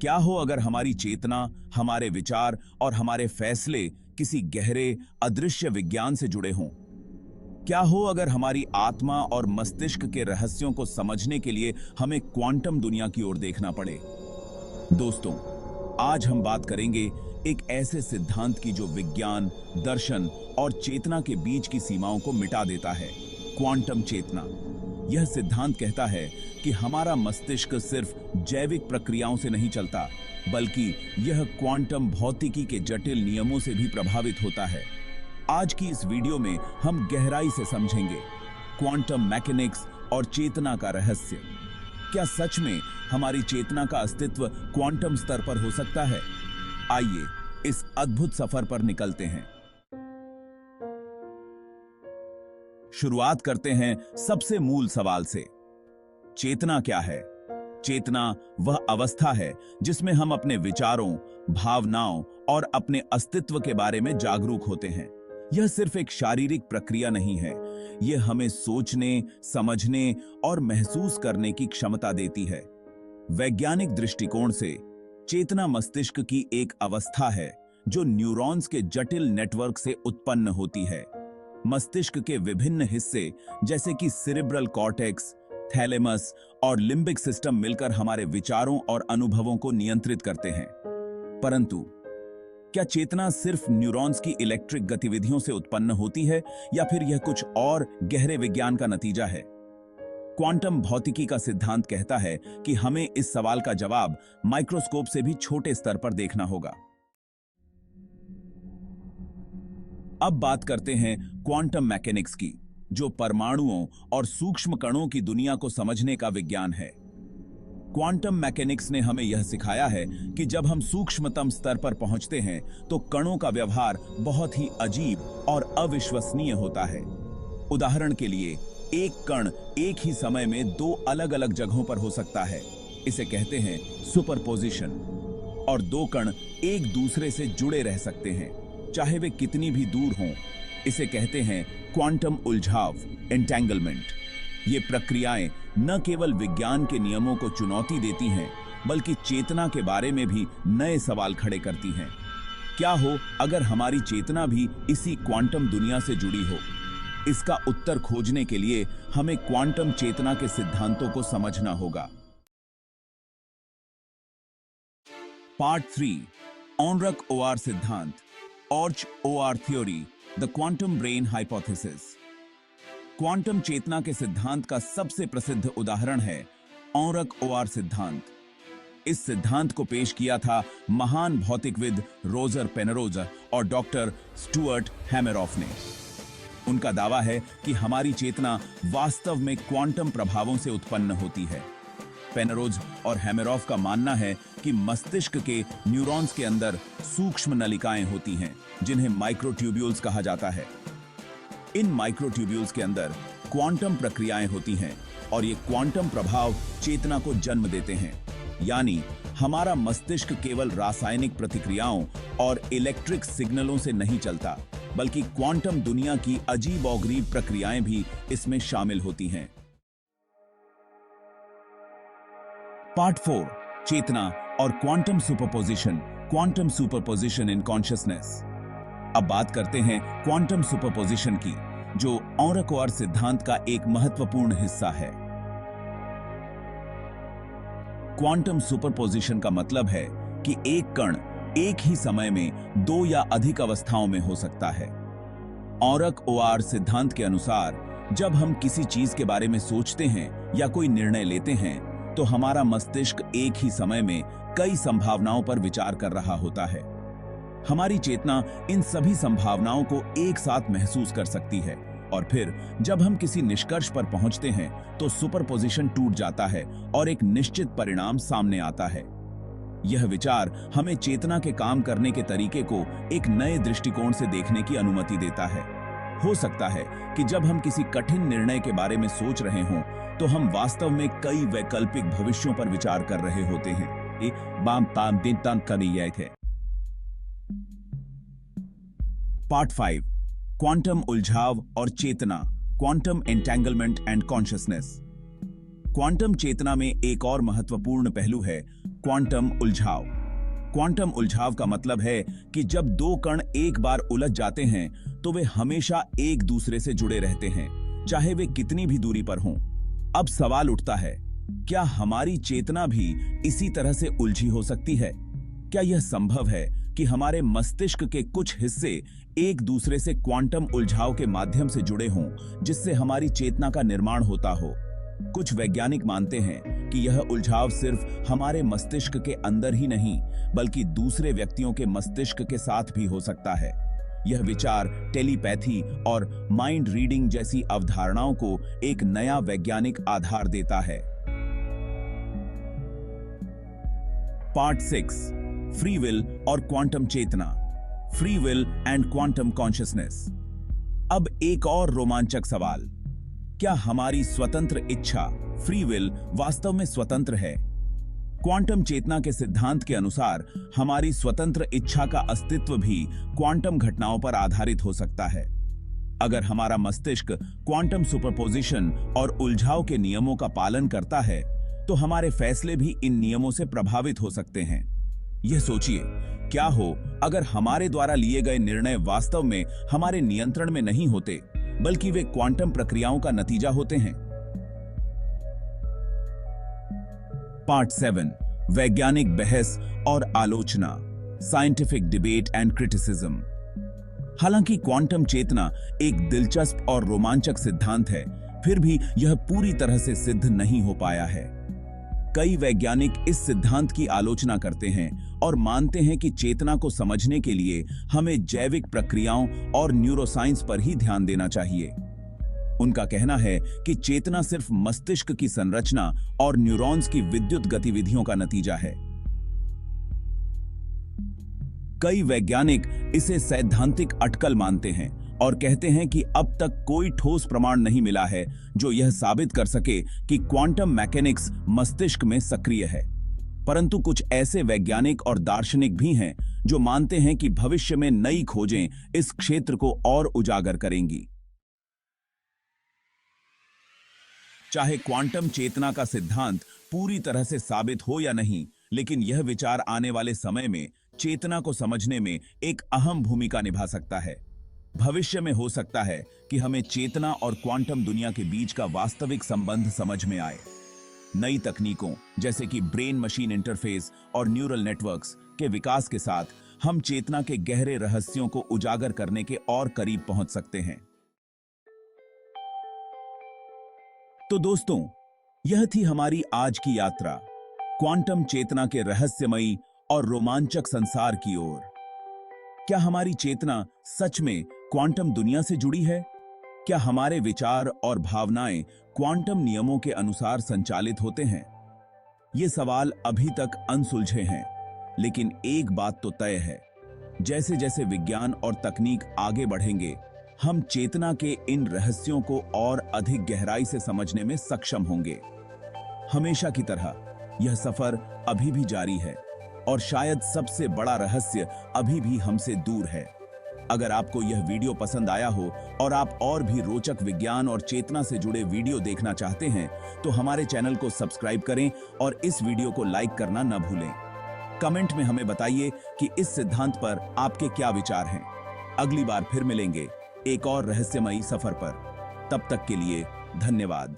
क्या हो अगर हमारी चेतना, हमारे विचार और हमारे फैसले किसी गहरे, अदृश्य विज्ञान से जुड़े हों? क्या हो अगर हमारी आत्मा और मस्तिष्क के रहस्यों को समझने के लिए हमें क्वांटम दुनिया की ओर देखना पड़े? दोस्तों, आज हम बात करेंगे एक ऐसे सिद्धांत की जो विज्ञान, दर्शन और चेतना के बीच की सीमाओं को मिटा देता है, क्वांटम चेतना। यह सिद्धांत कहता है कि हमारा मस्तिष्क सिर्फ जैविक प्रक्रियाओं से नहीं चलता, बल्कि यह क्वांटम भौतिकी के जटिल नियमों से भी प्रभावित होता है। आज की इस वीडियो में हम गहराई से समझेंगे क्वांटम मैकेनिक्स और चेतना का रहस्य। क्या सच में हमारी चेतना का अस्तित्व क्वांटम स्तर पर हो सकता है? आइए इस अद्भुत सफर पर निकलते हैं। शुरुआत करते हैं सबसे मूल सवाल से। चेतना क्या है? चेतना वह अवस्था है जिसमें हम अपने विचारों, भावनाओं और अपने अस्तित्व के बारे में जागरूक होते हैं। यह सिर्फ एक शारीरिक प्रक्रिया नहीं है, यह हमें सोचने, समझने और महसूस करने की क्षमता देती है। वैज्ञानिक दृष्टिकोण से चेतना मस्तिष्क की एक अवस्था है जो न्यूरॉन्स के जटिल नेटवर्क से उत्पन्न होती है। मस्तिष्क के विभिन्न हिस्से जैसे कि सेरेब्रल कॉर्टेक्स, थैलेमस और लिम्बिक सिस्टम मिलकर हमारे विचारों और अनुभवों को नियंत्रित करते हैं। परंतु क्या चेतना सिर्फ न्यूरॉन्स की इलेक्ट्रिक गतिविधियों से उत्पन्न होती है या फिर यह कुछ और गहरे विज्ञान का नतीजा है? क्वांटम भौतिकी का सिद्धांत कहता है कि हमें इस सवाल का जवाब माइक्रोस्कोप से भी छोटे स्तर पर देखना होगा। अब बात करते हैं क्वांटम मैकेनिक्स की, जो परमाणुओं और सूक्ष्म कणों की दुनिया को समझने का विज्ञान है। क्वांटम मैकेनिक्स ने हमें यह सिखाया है कि जब हम सूक्ष्मतम स्तर पर पहुंचते हैं तो कणों का व्यवहार बहुत ही अजीब और अविश्वसनीय होता है। उदाहरण के लिए, एक कण एक ही समय में दो अलग अलग जगहों पर हो सकता है। इसे कहते हैं सुपरपोजिशन। और दो कण एक दूसरे से जुड़े रह सकते हैं, चाहे वे कितनी भी दूर हों। इसे कहते हैं क्वांटम उलझाव, एंटेंगलमेंट। ये प्रक्रियाएं न केवल विज्ञान के नियमों को चुनौती देती हैं, बल्कि चेतना के बारे में भी नए सवाल खड़े करती हैं। क्या हो अगर हमारी चेतना भी इसी क्वांटम दुनिया से जुड़ी हो? इसका उत्तर खोजने के लिए हमें क्वांटम चेतना के सिद्धांतों को समझना होगा। पार्ट 3, ऑनरक ओआर सिद्धांत, Orch OR theory, the quantum brain hypothesis. Quantum चेतना के सिद्धांत का सबसे प्रसिद्ध उदाहरण है ऑनरक ओआर सिद्धांत। इस सिद्धांत को पेश किया था महान भौतिकविद रोजर पेनरोज और डॉक्टर स्टुअर्ट हैमेरॉफ ने। उनका दावा है कि हमारी चेतना वास्तव में क्वांटम प्रभावों से उत्पन्न होती है। पेनरोज और हैमेरॉफ का मानना है कि मस्तिष्क के न्यूरॉन्स के अंदर सूक्ष्म नलिकाएं होती हैं, जिन्हें माइक्रोट्यूब्यूल्स कहा जाता है। इन माइक्रोट्यूब्यूल्स के अंदर क्वांटम प्रक्रियाएं होती हैं और ये क्वांटम प्रभाव चेतना को जन्म देते हैं। यानी हमारा मस्तिष्क केवल रासायनिक प्रतिक्रियाओं और इलेक्ट्रिक सिग्नलों से नहीं चलता, बल्कि क्वांटम दुनिया की अजीब और गरीब प्रक्रियाएं भी इसमें शामिल होती हैं। पार्ट 4, चेतना और quantum superposition, quantum superposition in consciousness. अब बात करते हैं क्वांटम सुपरपोजिशन की, जो ऑनरक ओआर सिद्धांत का एक महत्वपूर्ण हिस्सा है। क्वांटम सुपरपोजिशन का मतलब है कि एक कण एक ही समय में दो या अधिक अवस्थाओं में हो सकता है। ऑनरक ओआर सिद्धांत के अनुसार, जब हम किसी चीज के बारे में सोचते हैं या कोई निर्णय लेते हैं, तो हमारा मस्तिष्क एक ही समय में कई संभावनाओं पर विचार कर रहा होता है। हमारी चेतना इन सभी संभावनाओं को एक साथ महसूस कर सकती है, और फिर जब हम किसी निष्कर्ष पर पहुंचते हैं तो सुपरपोजिशन टूट जाता है और एक निश्चित परिणाम सामने आता है। यह विचार हमें चेतना के काम करने के तरीके को एक नए दृष्टिकोण से देखने की अनुमति देता है। हो सकता है कि जब हम किसी कठिन निर्णय के बारे में सोच रहे हों, तो हम वास्तव में कई वैकल्पिक भविष्यों पर विचार कर रहे होते हैं। पार्ट 5, क्वांटम उलझाव और चेतना, quantum entanglement and consciousness. Quantum चेतना में एक और महत्वपूर्ण पहलू है क्वांटम उलझाव। क्वांटम उलझाव का मतलब है कि जब दो कण एक बार उलझ जाते हैं तो वे हमेशा एक दूसरे से जुड़े रहते हैं, चाहे वे कितनी भी दूरी पर हों। अब सवाल उठता है, क्या हमारी चेतना भी इसी तरह से उलझी हो सकती है? क्या यह संभव है कि हमारे मस्तिष्क के कुछ हिस्से एक दूसरे से क्वांटम उलझाव के माध्यम से जुड़े हों, जिससे हमारी चेतना का निर्माण होता हो? कुछ वैज्ञानिक मानते हैं कि यह उलझाव सिर्फ हमारे मस्तिष्क के अंदर ही नहीं, बल्कि दूसरे व्यक्तियों के मस्तिष्क के साथ भी हो सकता है। यह विचार टेलीपैथी और माइंड रीडिंग जैसी अवधारणाओं को एक नया वैज्ञानिक आधार देता है। पार्ट 6, फ्री विल और क्वांटम चेतना, free will and quantum consciousness. अब एक और रोमांचक सवाल, क्या हमारी स्वतंत्र इच्छा, फ्री विल, वास्तव में स्वतंत्र है? क्वांटम चेतना के सिद्धांत के अनुसार हमारी स्वतंत्र इच्छा का अस्तित्व भी क्वांटम घटनाओं पर आधारित हो सकता है। अगर हमारा मस्तिष्क क्वांटम सुपरपोजिशन और उलझाव के नियमों का पालन करता है, तो हमारे फैसले भी इन नियमों से प्रभावित हो सकते हैं। यह सोचिए, क्या हो अगर हमारे द्वारा लिए गए निर्णय वास्तव में हमारे नियंत्रण में नहीं होते, बल्कि वे क्वांटम प्रक्रियाओं का नतीजा होते हैं। पार्ट 7, वैज्ञानिक बहस और आलोचना, साइंटिफिक डिबेट एंड क्रिटिसिज्म। हालांकि क्वांटम चेतना एक दिलचस्प और रोमांचक सिद्धांत है, फिर भी यह पूरी तरह से सिद्ध नहीं हो पाया है। कई वैज्ञानिक इस सिद्धांत की आलोचना करते हैं और मानते हैं कि चेतना को समझने के लिए हमें जैविक प्रक्रियाओं और न्यूरोसाइंस पर ही ध्यान देना चाहिए। उनका कहना है कि चेतना सिर्फ मस्तिष्क की संरचना और न्यूरॉन्स की विद्युत गतिविधियों का नतीजा है। कई वैज्ञानिक इसे सैद्धांतिक अटकल मानते हैं और कहते हैं कि अब तक कोई ठोस प्रमाण नहीं मिला है जो यह साबित कर सके कि क्वांटम मैकेनिक्स मस्तिष्क में सक्रिय है। परंतु कुछ ऐसे वैज्ञानिक और दार्शनिक भी हैं जो मानते हैं कि भविष्य में नई खोजें इस क्षेत्र को और उजागर करेंगी। चाहे क्वांटम चेतना का सिद्धांत पूरी तरह से साबित हो या नहीं, लेकिन यह विचार आने वाले समय में चेतना को समझने में एक अहम भूमिका निभा सकता है। भविष्य में हो सकता है कि हमें चेतना और क्वांटम दुनिया के बीच का वास्तविक संबंध समझ में आए। नई तकनीकों जैसे कि ब्रेन मशीन इंटरफेस और न्यूरल नेटवर्क्स के विकास के साथ हम चेतना के गहरे रहस्यों को उजागर करने के और करीब पहुंच सकते हैं। तो दोस्तों, यह थी हमारी आज की यात्रा क्वांटम चेतना के रहस्यमयी और रोमांचक संसार की ओर। क्या हमारी चेतना सच में क्वांटम दुनिया से जुड़ी है? क्या हमारे विचार और भावनाएं क्वांटम नियमों के अनुसार संचालित होते हैं? ये सवाल अभी तक अनसुलझे हैं, लेकिन एक बात तो तय है, जैसे जैसे विज्ञान और तकनीक आगे बढ़ेंगे, हम चेतना के इन रहस्यों को और अधिक गहराई से समझने में सक्षम होंगे। हमेशा की तरह यह सफर अभी भी जारी है और शायद सबसे बड़ा रहस्य अभी भी हमसे दूर है। अगर आपको यह वीडियो पसंद आया हो और आप और भी रोचक विज्ञान और चेतना से जुड़े वीडियो देखना चाहते हैं, तो हमारे चैनल को सब्सक्राइब करें और इस वीडियो को लाइक करना न भूलें। कमेंट में हमें बताइए कि इस सिद्धांत पर आपके क्या विचार हैं। अगली बार फिर मिलेंगे एक और रहस्यमयी सफर पर। तब तक के लिए धन्यवाद।